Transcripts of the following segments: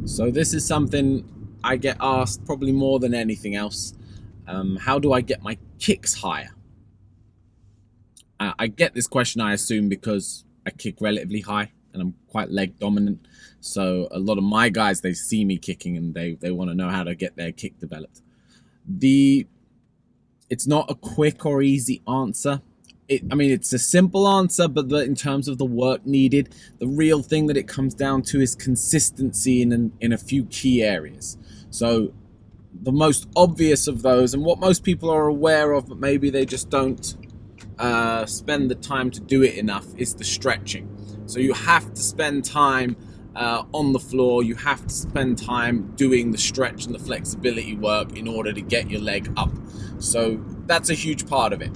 So this is something I get asked probably more than anything else. How do I get my kicks higher? I get this question, I assume, because I kick relatively high and I'm quite leg dominant. So a lot of my guys, they see me kicking and they want to know how to get their kick developed. It's not a quick or easy answer. It's a simple answer, but in terms of the work needed, the real thing that it comes down to is consistency in a few key areas. So the most obvious of those, and what most people are aware of, but maybe they just don't spend the time to do it enough, is the stretching. So you have to spend time on the floor. You have to spend time doing the stretch and the flexibility work in order to get your leg up. So that's a huge part of it.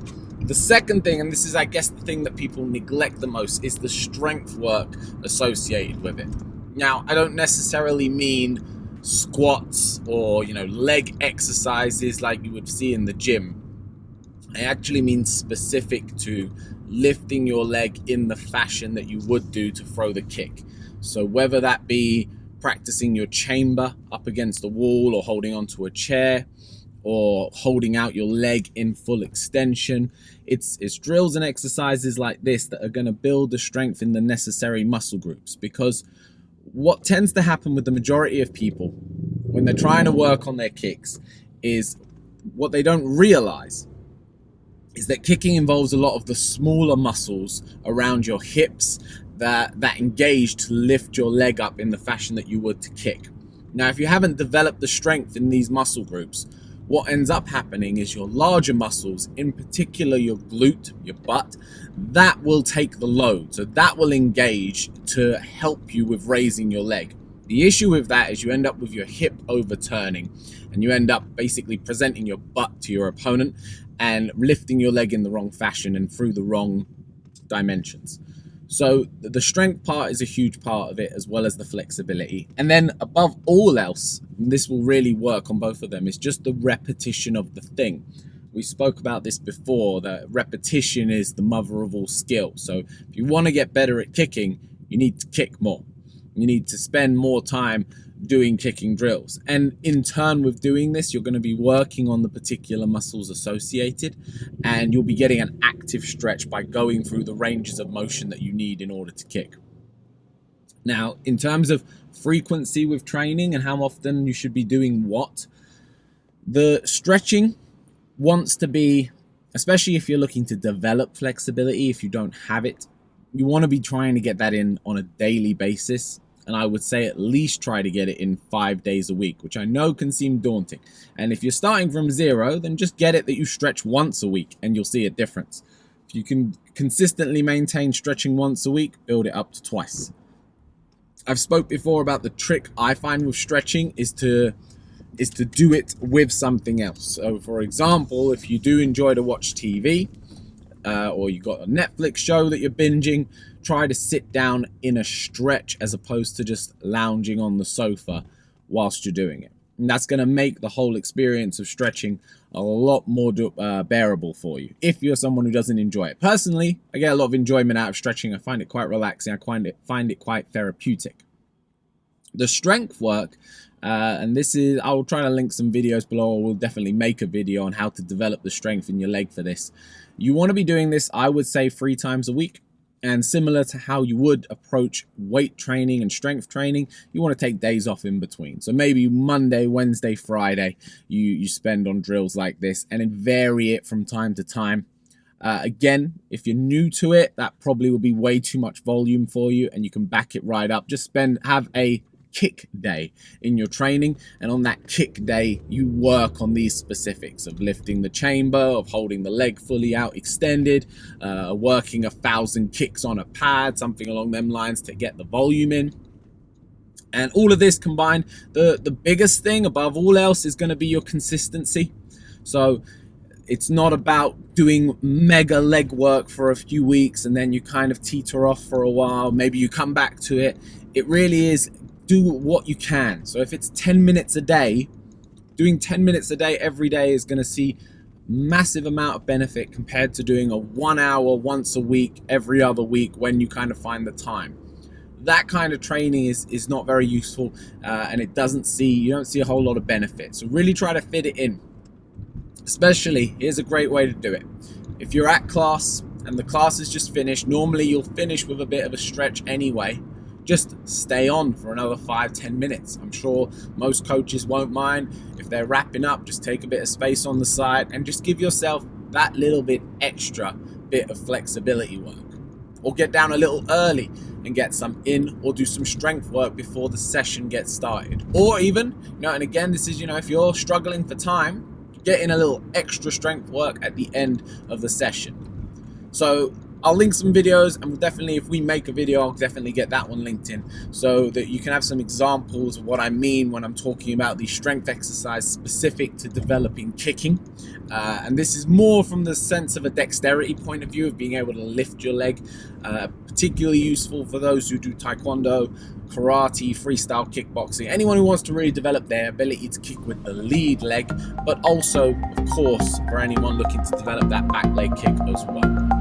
The second thing, and this is, I guess, the thing that people neglect the most, is the strength work associated with it. Now, I don't necessarily mean squats or, leg exercises like you would see in the gym. I actually mean specific to lifting your leg in the fashion that you would do to throw the kick. So whether that be practicing your chamber up against the wall or holding onto a chair, or holding out your leg in full extension. It's drills and exercises like this that are going to build the strength in the necessary muscle groups. Because what tends to happen with the majority of people when they're trying to work on their kicks is what they don't realize is that kicking involves a lot of the smaller muscles around your hips that engage to lift your leg up in the fashion that you would to kick. Now, if you haven't developed the strength in these muscle groups, what ends up happening is your larger muscles, in particular your glute, your butt, that will take the load. So that will engage to help you with raising your leg. The issue with that is you end up with your hip overturning and you end up basically presenting your butt to your opponent and lifting your leg in the wrong fashion and through the wrong dimensions. So the strength part is a huge part of it, as well as the flexibility. And then above all else, this will really work on both of them, is just the repetition of the thing. We spoke about this before, that repetition is the mother of all skill. So if you want to get better at kicking, you need to kick more. You need to spend more time doing kicking drills. And in turn with doing this, you're going to be working on the particular muscles associated, and you'll be getting an active stretch by going through the ranges of motion that you need in order to kick. Now, in terms of frequency with training and how often you should be doing what, the stretching wants to be, especially if you're looking to develop flexibility, if you don't have it, you want to be trying to get that in on a daily basis. And I would say at least try to get it in 5 days a week, which I know can seem daunting. And if you're starting from zero, then just get it that you stretch once a week and you'll see a difference. If you can consistently maintain stretching once a week, build it up to twice. I've spoke before about the trick I find with stretching is to do it with something else. So for example, if you do enjoy to watch TV, or you got a Netflix show that you're binging, try to sit down in a stretch as opposed to just lounging on the sofa whilst you're doing it. And that's going to make the whole experience of stretching a lot more bearable for you if you're someone who doesn't enjoy it. Personally, I get a lot of enjoyment out of stretching. I find it quite relaxing. I find it quite therapeutic. The strength work, and this is, I'll try to link some videos below, or we'll definitely make a video on how to develop the strength in your leg for this. You want to be doing this, I would say, 3 times a week. And similar to how you would approach weight training and strength training, you want to take days off in between. So maybe Monday, Wednesday, Friday, you spend on drills like this, and then vary it from time to time. Again, if you're new to it, that probably will be way too much volume for you, and you can back it right up. Just have a kick day in your training, and on that kick day you work on these specifics of lifting the chamber, of holding the leg fully out extended, working 1,000 kicks on a pad, something along them lines, to get the volume in. And all of this combined, the biggest thing above all else is going to be your consistency. So it's not about doing mega leg work for a few weeks and then you kind of teeter off for a while, maybe you come back to it. It really is do what you can. So if it's 10 minutes a day, doing 10 minutes a day every day is going to see massive amount of benefit compared to doing a 1 hour once a week, every other week, when you kind of find the time. that kind of training is not very useful, and you don't see a whole lot of benefit. So really try to fit it in. Especially, here's a great way to do it. If you're at class and the class is just finished, normally you'll finish with a bit of a stretch anyway. Just stay on for another 5-10 minutes. I'm sure most coaches won't mind. If they're wrapping up, just take a bit of space on the side and just give yourself that little bit extra bit of flexibility work. Or get down a little early and get some in, or do some strength work before the session gets started. Or even, and again, this is, if you're struggling for time, get in a little extra strength work at the end of the session. So I'll link some videos, and if we make a video, I'll definitely get that one linked in so that you can have some examples of what I mean when I'm talking about the strength exercise specific to developing kicking. And this is more from the sense of a dexterity point of view of being able to lift your leg, particularly useful for those who do taekwondo, karate, freestyle kickboxing, anyone who wants to really develop their ability to kick with the lead leg, but also, of course, for anyone looking to develop that back leg kick as well.